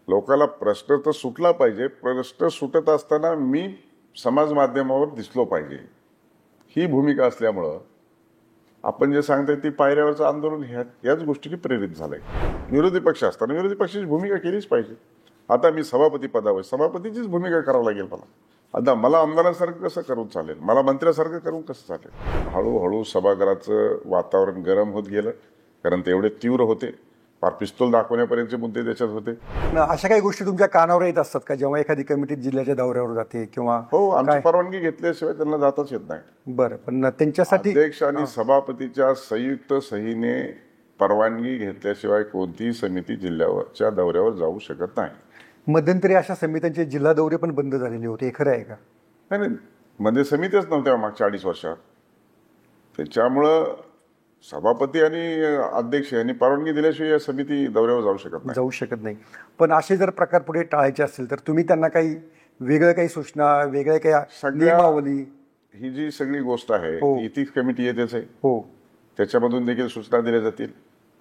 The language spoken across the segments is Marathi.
लोकाला प्रश्न तर सुटला पाहिजे. प्रश्न सुटत असताना मी समाज माध्यमावर दिसलो पाहिजे, ही भूमिका असल्यामुळं आपण जे सांगताय ती पायऱ्यावरचं आंदोलन याच गोष्टीने प्रेरित झालंय. विरोधी पक्ष असताना विरोधी पक्षाची भूमिका केलीच पाहिजे. आता मी सभापती पदावर, सभापतीचीच भूमिका करावं लागेल मला. आता मला आमदारासारखं कसं करून चालेल, मला मंत्र्यासारखं करून कसं चालेल. हळूहळू सभागृहाचं वातावरण गरम होत गेलं, कारण ते एवढे तीव्र होते, फार पिस्तूल दाखवण्यापर्यंतचे मुद्दे त्याच्यात होते. अशा काही गोष्टी तुमच्या कानावर येत असतात का जेव्हा एखादी कमिटी जिल्ह्याच्या दौऱ्यावर जाते किंवा? हो, आमची परवानगी घेतल्याशिवाय त्यांना जाताच येत नाही. बरं, पण त्यांच्यासाठी अध्यक्ष आणि सभापतीच्या संयुक्त सहीने परवानगी घेतल्याशिवाय कोणतीही समिती जिल्ह्याच्या दौऱ्यावर जाऊ शकत नाही. मध्यंतरी अशा समित्यांचे जिल्हा दौरे पण बंद झालेले होते, हे खरं आहे का? नाही, मध्ये समित्याच नव्हत्या मागच्या 2.5 वर्षात. त्याच्यामुळं सभापती आणि अध्यक्ष यांनी परवानगी दिल्याशिवाय या समिती दौऱ्यावर जाऊ शकत नाही. पण असे जर प्रकार पुढे टाळायचे असतील तर तुम्ही त्यांना काही वेगळं काही सूचना, वेगळ्या काही नियमावली? ही जी सगळी गोष्ट आहे ती इथिक्स कमिटी येतेच आहे. हो, त्याच्यामधून देखील सूचना दिल्या जातील.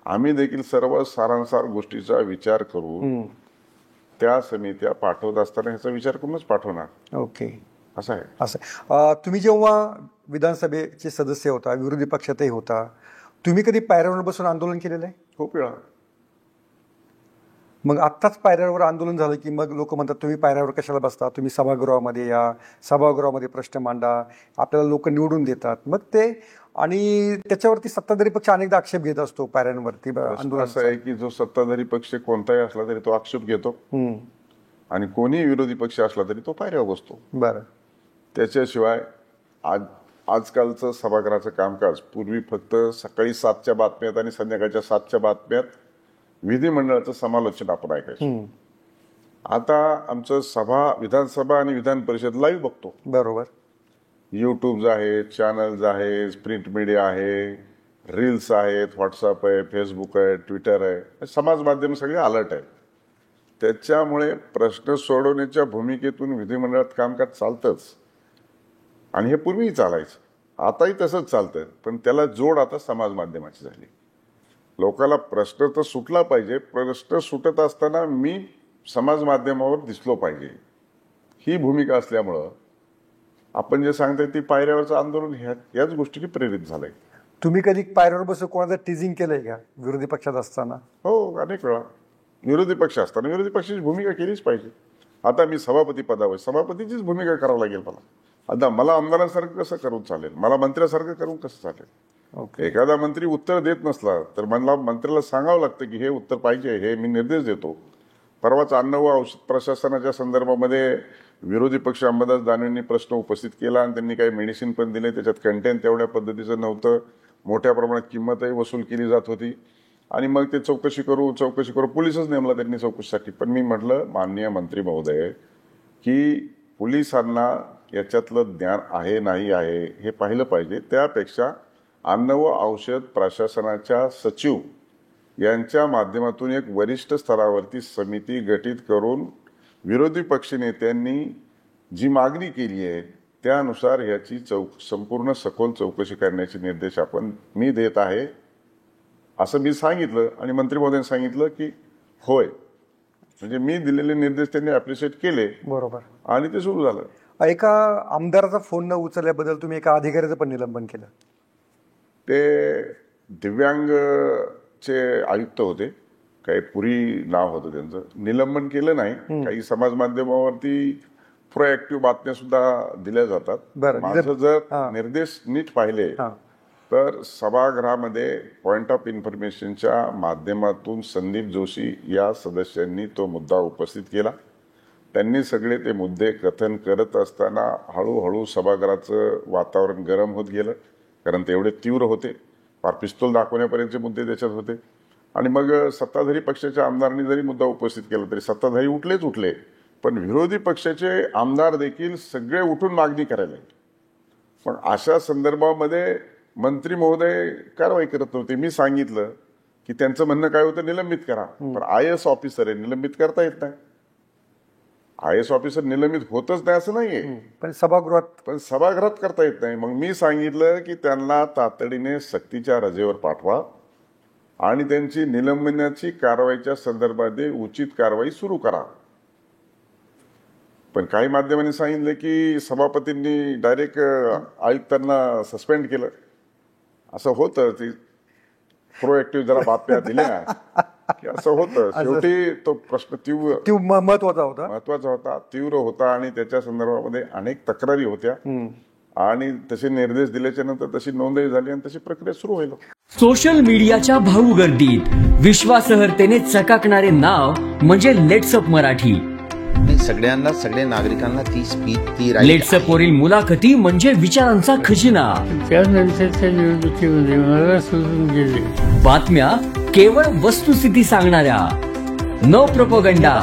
आम्ही देखील सर्व सारांसार गोष्टीचा विचार करून त्या समित्या पाठवत असताना ह्याचा विचार करूनच पाठवणार. ओके, असं आहे. असं तुम्ही जेव्हा विधानसभेचे सदस्य होता, विरोधी पक्षातही होता, तुम्ही कधी पायऱ्यावर बसून आंदोलन केलेलं आहे? खूप वेळा. मग आत्ताच पायऱ्यावर आंदोलन झालं की मग लोक म्हणतात तुम्ही पायऱ्यावर कशाला बसता, तुम्ही सभागृहामध्ये या, सभागृहामध्ये प्रश्न मांडा, आपल्याला लोक निवडून देतात. मग ते आणि त्याच्यावरती सत्ताधारी पक्ष अनेकदा आक्षेप घेत असतो पायऱ्यांवरती. असं आहे की जो सत्ताधारी पक्ष कोणताही असला तरी तो आक्षेप घेतो आणि कोणीही विरोधी पक्ष असला तरी तो पायऱ्यावर बसतो. बरं, त्याच्याशिवाय आजकालचं सभागृहाचं कामकाज पूर्वी फक्त सकाळी 7च्या बातम्यात आणि संध्याकाळच्या 7च्या बातम्यात विधिमंडळाचं समालोचन आपण ऐकायचं. आता आमचं विधानसभा आणि विधान परिषद लाईव्ह बघतो. बरोबर. युट्यूब आहे, चॅनल्स आहे, प्रिंट मीडिया आहे, रील्स आहेत, व्हॉट्सअप आहे, फेसबुक आहे, ट्विटर आहे, समाज माध्यम सगळे अलर्ट आहेत. त्याच्यामुळे प्रश्न सोडवण्याच्या भूमिकेतून विधिमंडळात कामकाज चालतंच आणि हे पूर्वीही चालायचं, आताही तसंच चालतं. पण त्याला जोड आता समाज माध्यमाची झाली. लोकाला प्रश्न तर सुटला पाहिजे. प्रश्न सुटत असताना मी समाज माध्यमावर दिसलो पाहिजे, ही भूमिका असल्यामुळं आपण जे सांगताय ती पायऱ्यावरचं आंदोलन याच गोष्टीने प्रेरित झालंय. तुम्ही कधी पायऱ्यावर बसून कोणाचं टीजिंग केलंय का विरोधी पक्षात असताना? हो, अनेक वेळा. विरोधी पक्ष असताना विरोधी पक्षाची भूमिका केलीच पाहिजे. आता मी सभापती पदावर, सभापतीचीच भूमिका करावं लागेल मला. आता मला आमदारासारखं कसं करून चालेल, मला मंत्र्यासारखं करून कसं चालेल. एखादा मंत्री उत्तर देत नसला तर मला मंत्र्याला सांगावं लागतं की हे उत्तर पाहिजे, हे मी निर्देश देतो. परवाच अन्न व औषध प्रशासनाच्या संदर्भामध्ये विरोधी पक्ष अंबादास दानवेंनी प्रश्न उपस्थित केला आणि त्यांनी काही मेडिसिन पण दिले. त्याच्यात कंटेंट तेवढ्या पद्धतीचं नव्हतं, मोठ्या प्रमाणात किंमतही वसूल केली जात होती आणि मग ते चौकशी करू पोलिसच नेमला त्यांनी चौकशीसाठी. पण मी म्हटलं माननीय मंत्री महोदय की पोलिसांना याच्यातलं ज्ञान आहे नाही आहे हे पाहिलं पाहिजे. त्यापेक्षा अन्न व औषध प्रशासनाच्या सचिव यांच्या माध्यमातून एक वरिष्ठ स्तरावरती समिती गठीत करून विरोधी पक्षनेत्यांनी जी मागणी केली आहे त्यानुसार याची संपूर्ण सखोल चौकशी करण्याचे निर्देश मी देत आहे असं मी सांगितलं आणि मंत्री महोदयांनी सांगितलं की होय. म्हणजे मी दिलेले निर्देश त्यांनी अप्रिशिएट केले. बरोबर. आणि ते सुरू झालं. एका आमदाराचा फोन न उचलल्याबद्दल तुम्ही एका अधिकाऱ्याचं पण निलंबन केलं. ते दिव्यांगचे आयुक्त होते, काही पुरी नाव होतं त्यांचं. निलंबन केलं नाही. काही समाज माध्यमावरती प्रोएक्टिव्ह बातम्या सुद्धा दिल्या जातात. माझं जर निर्देश नीट पाहिले तर सभागृहामध्ये पॉइंट ऑफ इन्फॉर्मेशनच्या माध्यमातून संदीप जोशी या सदस्यांनी तो मुद्दा उपस्थित केला. त्यांनी सगळे ते मुद्दे कथन करत असताना हळूहळू सभागृहाचं वातावरण गरम होत गेलं, कारण ते एवढे तीव्र होते, फार पिस्तूल दाखवण्यापर्यंतचे मुद्दे त्याच्यात होते. आणि मग सत्ताधारी पक्षाच्या आमदारांनी जरी मुद्दा उपस्थित केला तरी सत्ताधारी उठले, पण विरोधी पक्षाचे आमदार देखील सगळे उठून मागणी करायला लागले. पण अशा संदर्भामध्ये मंत्री महोदय कारवाई करत नव्हते. मी सांगितलं की त्यांचं म्हणणं काय होतं, निलंबित करा. पण IAS ऑफिसर आहे, निलंबित करता येत नाही. IAS ऑफिसर निलंबित होतच नाही असं नाहीये, पण सभागृहात करता येत नाही. मग मी सांगितलं की त्यांना तातडीने सक्तीच्या रजेवर पाठवा आणि त्यांची निलंबनाची कारवाईच्या संदर्भात उचित कारवाई सुरू करा. पण काही माध्यमांनी सांगितलं की सभापतींनी डायरेक्ट आयुक्तांना सस्पेंड केलं. असं होतं, ती प्रोएक्टिव्ह जरा बातम्या दिल्या की असं होतं. शेवटी तो प्रश्न तीव्र महत्वाचा होता, तीव्र होता आणि त्याच्या संदर्भामध्ये अनेक तक्रारी होत्या आणि तसे निर्देश दिल्याच्या नंतर तशी नोंदही झाली आणि तशी प्रक्रिया सुरू होईल. सोशल मीडियाच्या भाऊ गर्दीत विश्वासार्हतेने चकाकणारे नाव म्हणजे लेट्सअप मराठी. सगळ्यांना, सगळ्या नागरिकांना ती स्पीच, ती लेट्सअप वरील मुलाखती म्हणजे विचारांचा खजिना. त्यानंतरच्या निवडणुकीमध्ये मला सोडून गेले. बातम्या केवळ वस्तुस्थिती सांगणाऱ्या, न प्रोपगंडा,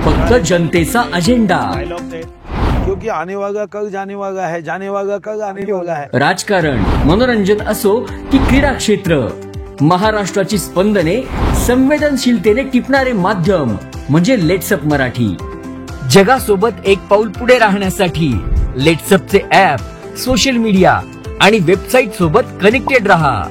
फक्त जनतेचा अजेंडा. क्योंकि आने वाला कल जाने वाला है, जाने वाला कल आने वाला है. राजकारण, मनोरंजन असो की क्रीडा क्षेत्र, महाराष्ट्राची स्पंदने संवेदनशीलतेने टिपणारे माध्यम म्हणजे लेट्सअप मराठी. जगासोबत एक पाऊल पुढे राहण्यासाठी लेट्सअपचे ऍप, सोशल मीडिया आणि वेबसाईट सोबत कनेक्टेड रहा.